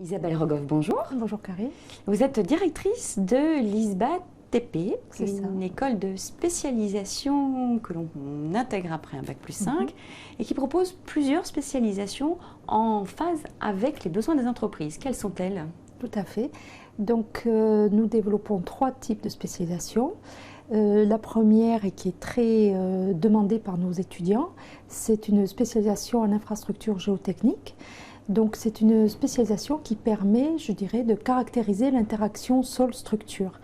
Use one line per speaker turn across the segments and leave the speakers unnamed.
Isabelle Rogoff, bonjour.
Bonjour Karine.
Vous êtes directrice de l'ISBA TP,
C'est
une école de spécialisation que l'on intègre après un bac+5 et qui propose plusieurs spécialisations en phase avec les besoins des entreprises. Quelles sont-elles?
Tout à fait. Donc nous développons 3 types de spécialisations. La première, et qui est très demandée par nos étudiants, c'est une spécialisation en infrastructure géotechnique. Donc c'est une spécialisation qui permet, je dirais, de caractériser l'interaction sol-structure.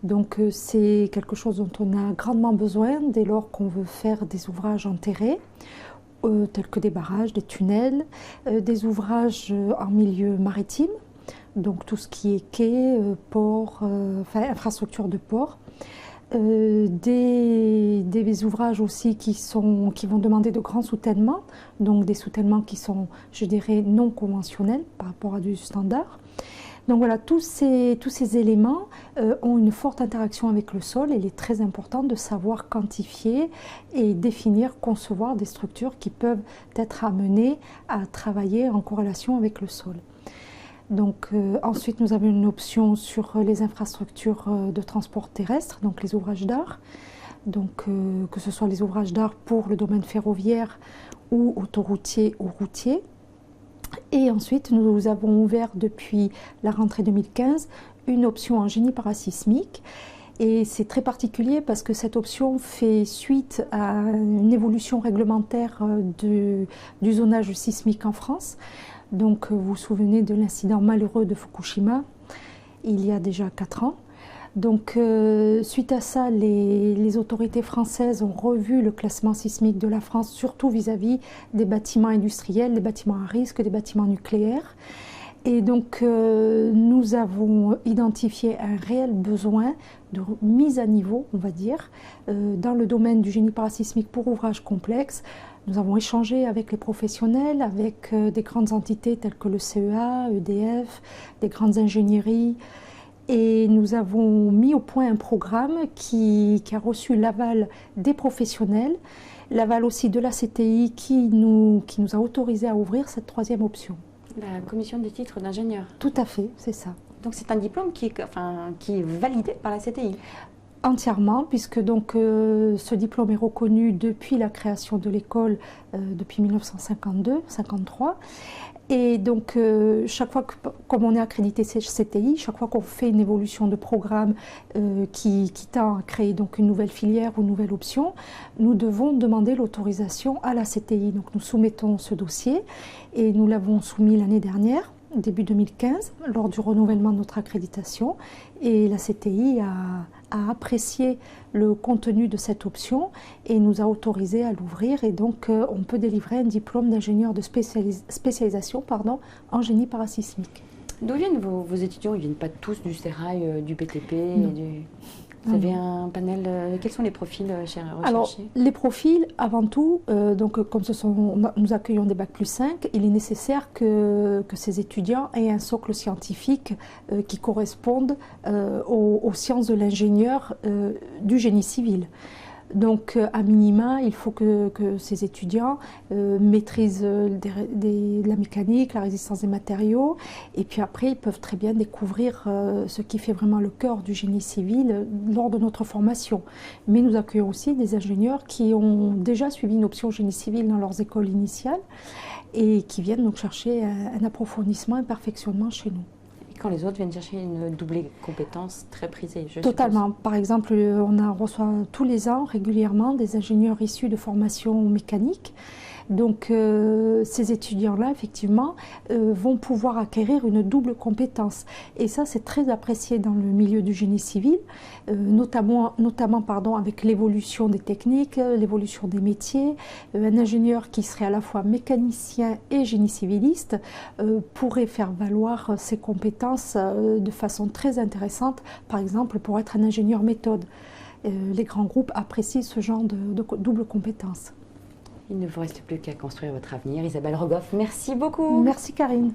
Donc c'est quelque chose dont on a grandement besoin dès lors qu'on veut faire des ouvrages enterrés, tels que des barrages, des tunnels, des ouvrages en milieu maritime, donc tout ce qui est quai, port, infrastructure de port. Des ouvrages aussi qui vont demander de grands soutènements, donc des soutènements qui sont, je dirais, non conventionnels par rapport à du standard. Donc voilà, tous ces éléments ont une forte interaction avec le sol et il est très important de savoir quantifier et définir, concevoir des structures qui peuvent être amenées à travailler en corrélation avec le sol. Donc, ensuite, nous avons une option sur les infrastructures de transport terrestre, donc les ouvrages d'art. Donc, que ce soit les ouvrages d'art pour le domaine ferroviaire ou autoroutier ou routier. Et ensuite, nous avons ouvert depuis la rentrée 2015 une option en génie parasismique. Et c'est très particulier parce que cette option fait suite à une évolution réglementaire du zonage sismique en France. Donc vous vous souvenez de l'incident malheureux de Fukushima, il y a déjà 4 ans. Donc suite à ça, les autorités françaises ont revu le classement sismique de la France, surtout vis-à-vis des bâtiments industriels, des bâtiments à risque, des bâtiments nucléaires. Et donc nous avons identifié un réel besoin de mise à niveau, on va dire, dans le domaine du génie parasismique pour ouvrages complexes. Nous avons échangé avec les professionnels, avec des grandes entités telles que le CEA, EDF, des grandes ingénieries. Et nous avons mis au point un programme qui a reçu l'aval des professionnels, l'aval aussi de la CTI qui nous a autorisé à ouvrir cette 3e option.
La commission des titres d'ingénieur.
Tout à fait, c'est ça.
Donc c'est un diplôme qui est validé par la CTI.
Entièrement, puisque donc ce diplôme est reconnu depuis la création de l'école, depuis 1952-53. Et donc chaque fois comme on est accrédité CTI, chaque fois qu'on fait une évolution de programme qui tend à créer donc une nouvelle filière ou une nouvelle option, nous devons demander l'autorisation à la CTI. Donc nous soumettons ce dossier et nous l'avons soumis l'année dernière, début 2015, lors du renouvellement de notre accréditation. Et la CTI a apprécié le contenu de cette option et nous a autorisé à l'ouvrir. Et donc, on peut délivrer un diplôme d'ingénieur de spécialisation en génie parasismique.
D'où viennent vos étudiants? Ils ne viennent pas tous du Sérail, du BTP Vous avez un panel. Quels sont les profils recherchés?
Alors, les profils, avant tout, donc, comme nous accueillons des bac+5, il est nécessaire que ces étudiants aient un socle scientifique qui corresponde aux sciences de l'ingénieur du génie civil. Donc, à minima, il faut que ces étudiants maîtrisent la mécanique, la résistance des matériaux, et puis après, ils peuvent très bien découvrir ce qui fait vraiment le cœur du génie civil lors de notre formation. Mais nous accueillons aussi des ingénieurs qui ont déjà suivi une option génie civil dans leurs écoles initiales et qui viennent donc chercher un approfondissement, un perfectionnement chez nous.
Quand les autres viennent chercher une doublée compétence très prisée, je
Totalement.
suppose.
Par exemple, on reçoit tous les ans régulièrement des ingénieurs issus de formation mécanique. Donc ces étudiants-là, effectivement, vont pouvoir acquérir une double compétence. Et ça, c'est très apprécié dans le milieu du génie civil, notamment avec l'évolution des techniques, l'évolution des métiers. Un ingénieur qui serait à la fois mécanicien et génie civiliste pourrait faire valoir ses compétences de façon très intéressante, par exemple pour être un ingénieur méthode. Les grands groupes apprécient ce genre de double compétence.
Il ne vous reste plus qu'à construire votre avenir. Isabelle Rogoff, merci beaucoup.
Merci Karine.